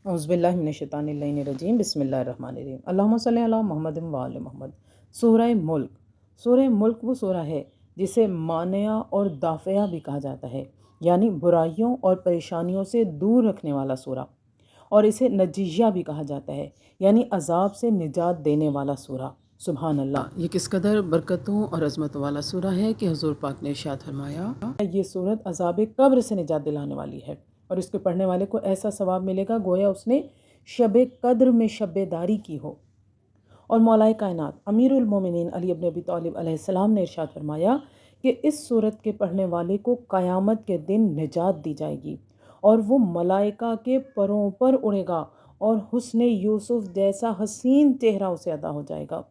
औज़ुबिल्लाहिमिनश्शैतानिर्रजीम बिस्मिल्लाहिर्रहमानिर्रहीम अल्लाहुम्मा सल्लि अला मुहम्मद व आले मोहम्मद। सूरह मुल्क। सूरह मुल्क वो सूरह है जिसे मानिया और दाफ़िया भी कहा जाता है, यानी बुराइयों और परेशानियों से दूर रखने वाला सूरा। और इसे नजीया भी कहा जाता है, यानी अजाब से निजात देने वाला सूरा। सुभान अल्लाह, ये किस कदर बरकतों और अज़मत वाला सूरा है कि हुज़ूर पाक ने इरशाद फरमाया, ये सूरत अजाब कब्र से निजात दिलाने वाली है और इसके पढ़ने वाले को ऐसा सवाब मिलेगा गोया उसने शब कद्र में शब्बेदारी की हो। और मौलाए कायनात अमीरुल मोमिनीन अली इब्न अबी तालिब अलैहिस्सलाम ने इरशाद फरमाया कि इस सूरत के पढ़ने वाले को क़यामत के दिन निजात दी जाएगी और वो मलाइका के परों पर उड़ेगा और हुस्ने यूसुफ जैसा हसीन चेहरा उसे अता हो जाएगा।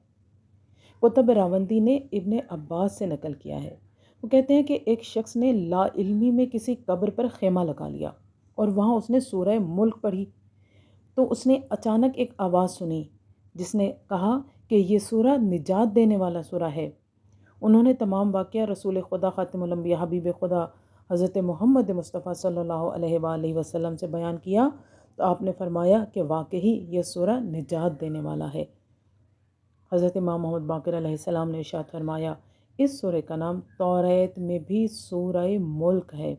कुतुब रावंदी ने इब्ने अब्बास से नकल किया है, वो कहते हैं कि एक शख्स ने ला इल्मी में किसी कब्र पर खेमा लगा लिया और वहाँ उसने सूरह मुल्क पढ़ी तो उसने अचानक एक आवाज़ सुनी जिसने कहा कि ये सूरा निजात देने वाला सूरा है। उन्होंने तमाम वाक़या रसूल खुदा ख़ातिमुल अंबिया हबीब खुदा हज़रत मोहम्मद मुस्तफ़ा सल्लल्लाहु अलैहि वसल्लम से बयान किया तो आपने फरमाया कि वाकई ये सूरा निजात देने वाला है। हज़रत इमाम मोहम्मद बाक़िर अलैहिस्सलाम ने इरशाद फरमाया, इस सूरह का नाम तौरात में भी सूरह मुल्क है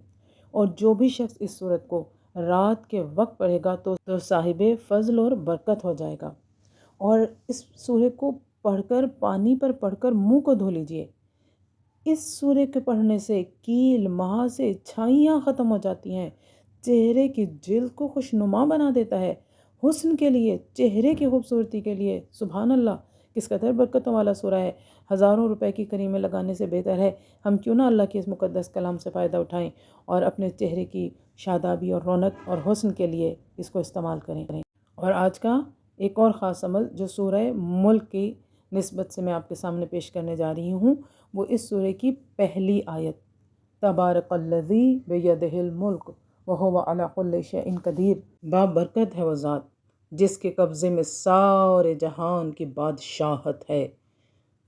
और जो भी शख्स इस सूरत को रात के वक्त पढ़ेगा तो साहिब फ़ज़ल और बरकत हो जाएगा। और इस सूरह को पढ़कर पानी पर पढ़कर मुंह को धो लीजिए। इस सूरह के पढ़ने से कील महासे छाइयाँ ख़त्म हो जाती हैं, चेहरे की जिल्द को खुशनुमा बना देता है, हुस्न के लिए, चेहरे की खूबसूरती के लिए। सुभान अल्लाह, किस कदर बरकतों वाला सूरा है। हज़ारों रुपए की करीमें लगाने से बेहतर है हम क्यों ना अल्लाह के इस मुक़द्दस कलाम से फ़ायदा उठाएं और अपने चेहरे की शादाबी और रौनक और हुस्न के लिए इसको इस्तेमाल करें। और आज का एक और ख़ास अमल जो सूरह मुल्क की निस्बत से मैं आपके सामने पेश करने जा रही हूँ, वो इस सूरह की पहली आयत, तबारकल्लज़ी बियदिहिल मुल्क व हुवा अला कुल्लि शैइन क़दीर। बाबरकत है वो ज़ात जिसके कब्ज़े में सारे जहान की बादशाहत है,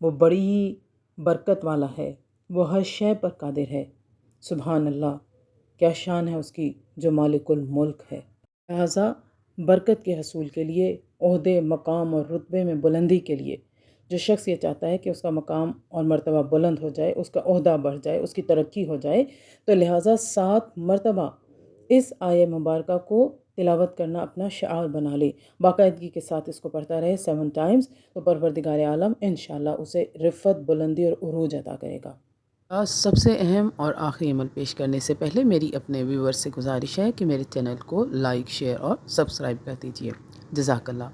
वो बड़ी बरकत वाला है, वो हर शय पर कादिर है। सुभान अल्लाह, क्या शान है उसकी जो मालिकुल मुल्क है। लिहाजा बरकत के हसूल के लिए, ओहदे मकाम और रुतबे में बुलंदी के लिए, जो शख्स ये चाहता है कि उसका मकाम और मर्तबा बुलंद हो जाए, उसका ओहदा बढ़ जाए, उसकी तरक्की हो जाए, तो लिहाजा 7 मरतबा इस आय मुबारक को तिलावत करना अपना शार बना ले, बाकायदगी के साथ इसको पढ़ता रहे 7 टाइम्स, तो परवरदिगार आलम इंशाअल्लाह उसे रिफ़त, बुलंदी और उरूज अता करेगा। सबसे अहम और आखिरी अमल पेश करने से पहले मेरी अपने व्यूअर्स से गुजारिश है कि मेरे चैनल को लाइक, शेयर और सब्सक्राइब कर दीजिए। जज़ाकल्लाह।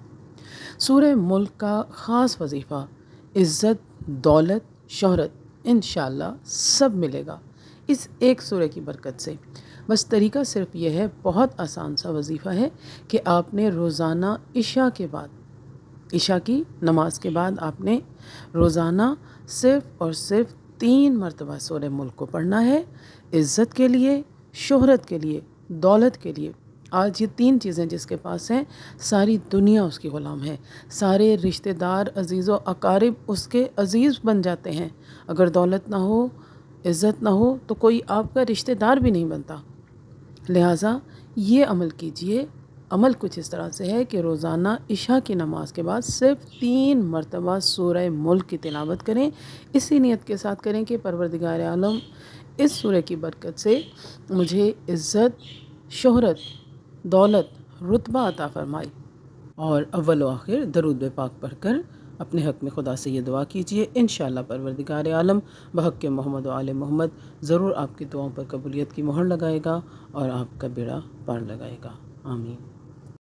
सूरह मुल्क का ख़ास वजीफ़ा इज़्ज़त, दौलत, शोहरत इंशाअल्लाह सब मिलेगा इस एक सूरह की बरकत से। बस तरीका सिर्फ यह है, बहुत आसान सा वजीफ़ा है कि आपने रोज़ाना इशा के बाद, इशा की नमाज के बाद आपने रोज़ाना सिर्फ़ और सिर्फ 3 मरतबा सूरह मुल्क को पढ़ना है। इज़्ज़त के लिए, शोहरत के लिए, दौलत के लिए। आज ये 3 चीज़ें जिसके पास हैं, सारी दुनिया उसकी ग़ुलाम है, सारे रिश्तेदार, अज़ीज़ व अकारिब उसके अज़ीज़ बन जाते हैं। अगर दौलत ना हो, इज़्ज़त ना हो तो कोई आपका रिश्तेदार भी नहीं बनता। लिहाजा ये अमल कीजिए। अमल कुछ इस तरह से है कि रोज़ाना इशा की नमाज के बाद सिर्फ 3 मरतबा सूरह मुल्क की तिलावत करें। इसी नियत के साथ करें कि परवरदिगार आलम इस सूरह की बरकत से मुझे इज़्ज़त, शोहरत, दौलत, रुतबा अता फरमाए। और अव्वल व आखिर दरूद पाक पढ़कर अपने हक़ में खुदा से ये दुआ कीजिए, इंशाअल्लाह परवरदिगार आलम बहक़ मोहम्मद व आले मोहम्मद ज़रूर आपकी दुआओं पर कबूलियत की मोहर लगाएगा और आपका बेड़ा पार लगाएगा। आमीन।